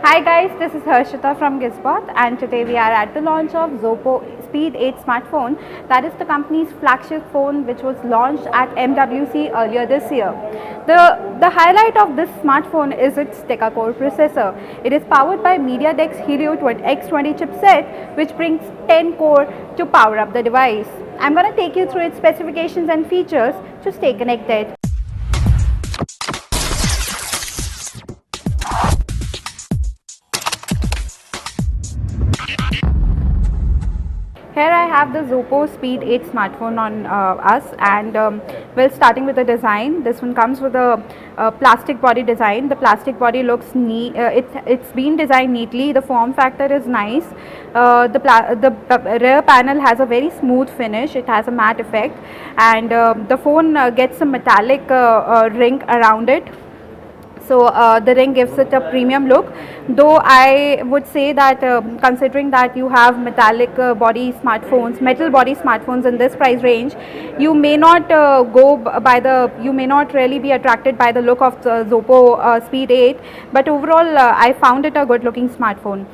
Hi guys, this is Harshita from Gizbot, and today we are at the launch of Zopo Speed 8 smartphone. That is the company's flagship phone which was launched at MWC earlier this year. The highlight of this smartphone is its deca-core processor. It is powered by MediaTek's Helio X20 chipset, which brings 10 core to power up the device. I'm going to take you through its specifications and features, so stay connected. Here I have the Zopo Speed 8 smartphone on us, and well, starting with the design, this one comes with a plastic body design. The plastic body looks neat. It's been designed neatly. The form factor is nice. The rear panel has a very smooth finish. It has a matte effect, and the phone gets a metallic ring around it. So the ring gives it a premium look, though I would say that considering that you have metal body smartphones in this price range, you may not you may not really be attracted by the look of the Zopo Speed 8, but overall I found it a good looking smartphone.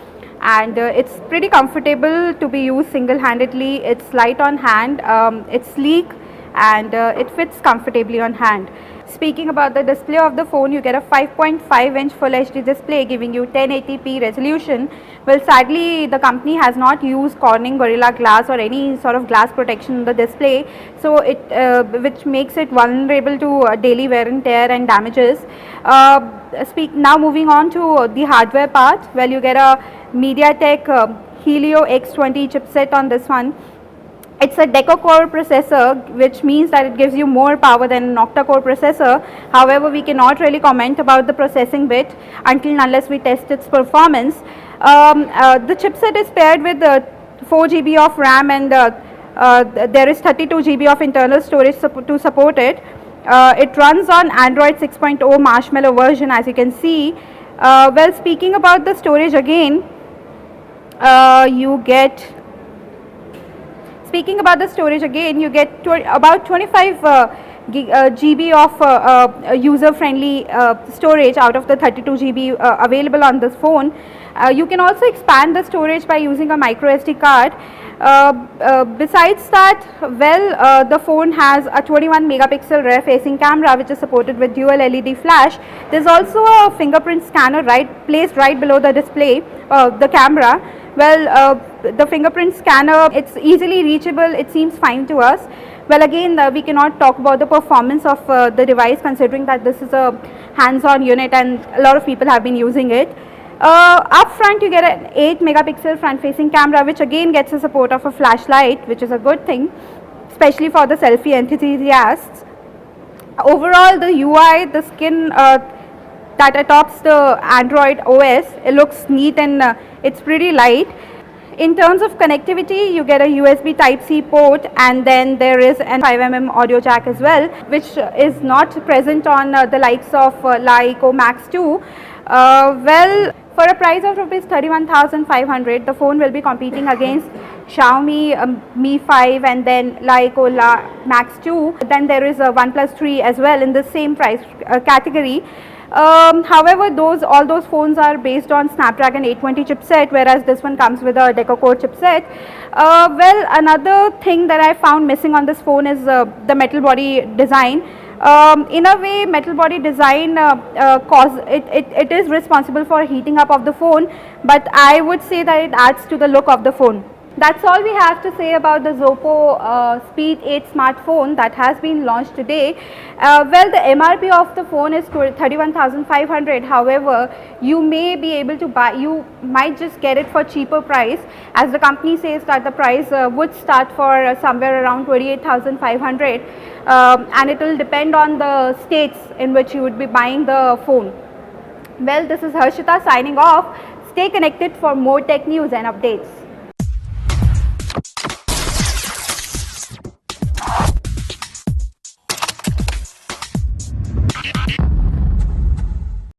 And it's pretty comfortable to be used single-handedly. It's light on hand, it's sleek, and it fits comfortably on hand. Speaking about the display of the phone, you get a 5.5-inch Full HD display giving you 1080p resolution. Well, sadly, the company has not used Corning Gorilla Glass or any sort of glass protection in the display, so which makes it vulnerable to daily wear and tear and damages. Now moving on to the hardware part, well, you get a MediaTek Helio X20 chipset on this one. It's a deca-core processor, which means that it gives you more power than an octa-core processor. However, we cannot really comment about the processing bit unless we test its performance. The chipset is paired with 4 GB of RAM, and there is 32 GB of internal storage to support it. It runs on Android 6.0 Marshmallow version, as you can see. Well, speaking about the storage again, you get about 25 GB of user-friendly storage out of the 32 GB available on this phone. You can also expand the storage by using a micro SD card. Besides that, well, the phone has a 21 megapixel rear facing camera which is supported with dual LED flash. There's also a fingerprint scanner placed right below the display, the camera. Well, the fingerprint scanner, it's easily reachable. It seems fine to us. Well, again, we cannot talk about the performance of the device, considering that this is a hands-on unit and a lot of people have been using it. Up front, you get an 8 megapixel front-facing camera, which again gets the support of a flashlight, which is a good thing, especially for the selfie enthusiasts. Overall, the UI, the skin that adopts the Android OS, it looks neat, and it's pretty light. In terms of connectivity, you get a USB Type-C port, and then there is an 5mm audio jack as well, which is not present on the likes of LaEco Max 2. Well, for a price of Rs 31,500, the phone will be competing against Xiaomi Mi 5 and then LaEco Max 2. Then there is a OnePlus 3 as well in the same price category. However, all those phones are based on Snapdragon 820 chipset, whereas this one comes with a deca-core chipset. Well, another thing that I found missing on this phone is the metal body design. In a way, metal body design it is responsible for heating up of the phone, but I would say that it adds to the look of the phone. That's all we have to say about the Zopo Speed 8 smartphone that has been launched today. Well, the MRP of the phone is 31,500. However, you may be able to buy, you might just get it for cheaper price, as the company says that the price would start for somewhere around 28,500, and it will depend on the states in which you would be buying the phone. Well, this is Harshita signing off. Stay connected for more tech news and updates.